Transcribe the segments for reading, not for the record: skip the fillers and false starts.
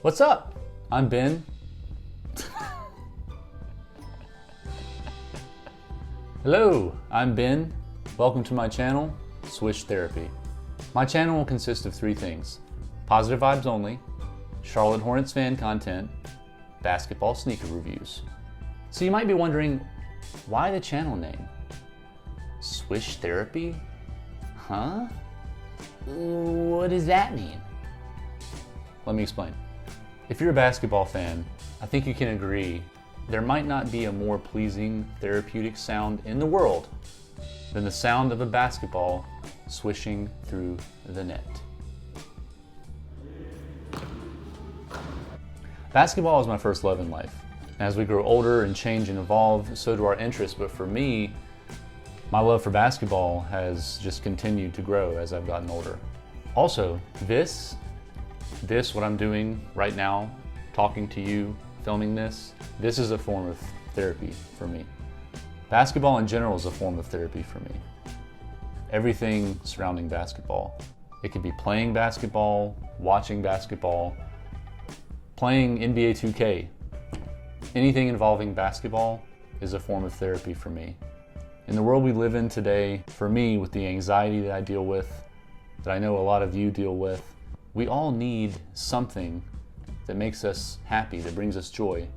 What's up? I'm Ben. Hello, I'm Ben. Welcome to my channel, Swish Therapy. My channel will consist of three things: positive vibes only, Charlotte Hornets fan content, basketball sneaker reviews. So you might be wondering, why the channel name? Swish Therapy? Huh? What does that mean? Let me explain. If you're a basketball fan, I think you can agree there might not be a more pleasing therapeutic sound in the world than the sound of a basketball swishing through the net. Basketball is my first love in life. As we grow older and change and evolve, so do our interests, but for me, my love for basketball has just continued to grow as I've gotten older. Also, this, what I'm doing right now, talking to you, filming this is a form of therapy for me. Basketball in general is a form of therapy for me. Everything surrounding basketball. It could be playing basketball, watching basketball, playing NBA 2K. Anything involving basketball is a form of therapy for me. In the world we live in today, for me, with the anxiety that I deal with, that I know a lot of you deal with, we all need something that makes us happy, that brings us joy.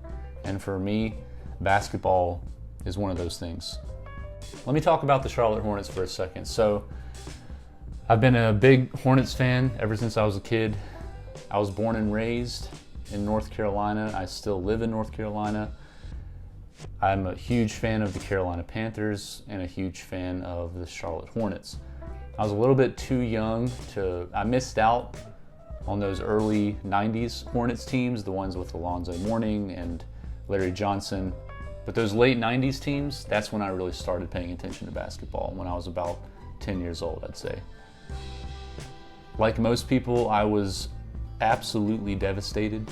And for me, basketball is one of those things. Let me talk about the Charlotte Hornets for a second. So, I've been a big Hornets fan ever since I was a kid. I was born and raised in North Carolina. I still live in North Carolina. I'm a huge fan of the Carolina Panthers and a huge fan of the Charlotte Hornets. I was a little bit too young I missed out on those early 90s Hornets teams, the ones with Alonzo Mourning and Larry Johnson. But those late 90s teams, that's when I really started paying attention to basketball, when I was about 10 years old, I'd say. Like most people, I was absolutely devastated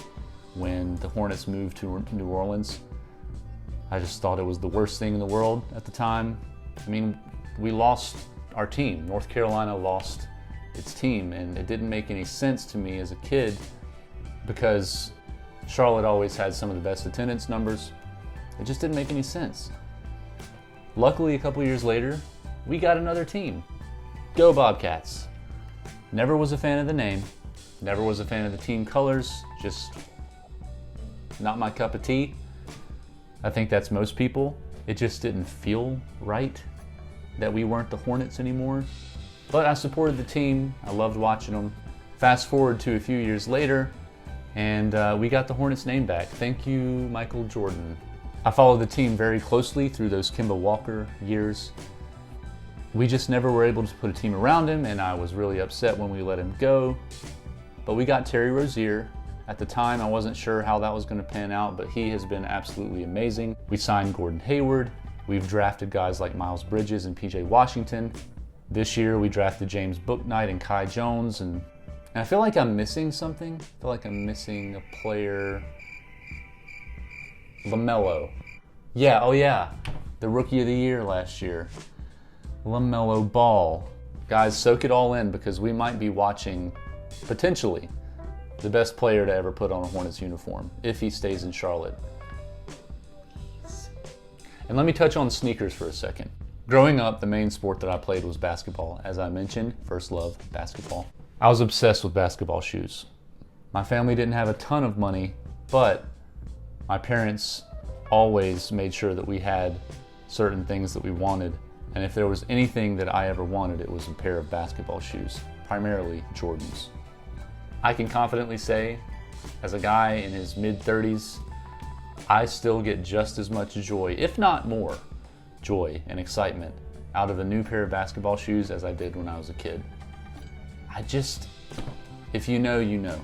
when the Hornets moved to New Orleans. I just thought it was the worst thing in the world at the time. I mean, we lost our team. North Carolina lost its team, and it didn't make any sense to me as a kid because Charlotte always had some of the best attendance numbers. It just didn't make any sense. Luckily, a couple years later, we got another team. Go Bobcats. Never was a fan of the name, never was a fan of the team colors, just not my cup of tea. I think that's most people. It just didn't feel right that we weren't the Hornets anymore. But I supported the team. I loved watching them. Fast forward to a few years later, and we got the Hornets name back. Thank you, Michael Jordan. I followed the team very closely through those Kemba Walker years. We just never were able to put a team around him, and I was really upset when we let him go. But we got Terry Rozier. At the time, I wasn't sure how that was going to pan out, but he has been absolutely amazing. We signed Gordon Hayward. We've drafted guys like Miles Bridges and PJ Washington. This year, we drafted James Bouknight and Kai Jones, and I feel like I'm missing something. I feel like I'm missing a player. LaMelo. Yeah, oh yeah, the Rookie of the Year last year. LaMelo Ball. Guys, soak it all in because we might be watching, potentially, the best player to ever put on a Hornets uniform if he stays in Charlotte. And let me touch on sneakers for a second. Growing up, the main sport that I played was basketball. As I mentioned, first love, basketball. I was obsessed with basketball shoes. My family didn't have a ton of money, but my parents always made sure that we had certain things that we wanted. And if there was anything that I ever wanted, it was a pair of basketball shoes, primarily Jordans. I can confidently say, as a guy in his mid-30s, I still get just as much joy, if not more, joy and excitement out of a new pair of basketball shoes as I did when I was a kid. If you know, you know.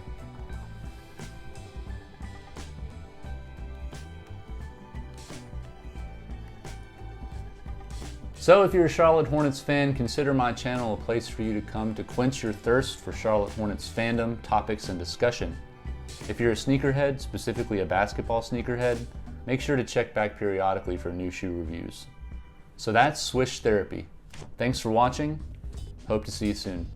So if you're a Charlotte Hornets fan, consider my channel a place for you to come to quench your thirst for Charlotte Hornets fandom, topics, and discussion. If you're a sneakerhead, specifically a basketball sneakerhead, make sure to check back periodically for new shoe reviews. So that's Swish Therapy. Thanks for watching. Hope to see you soon.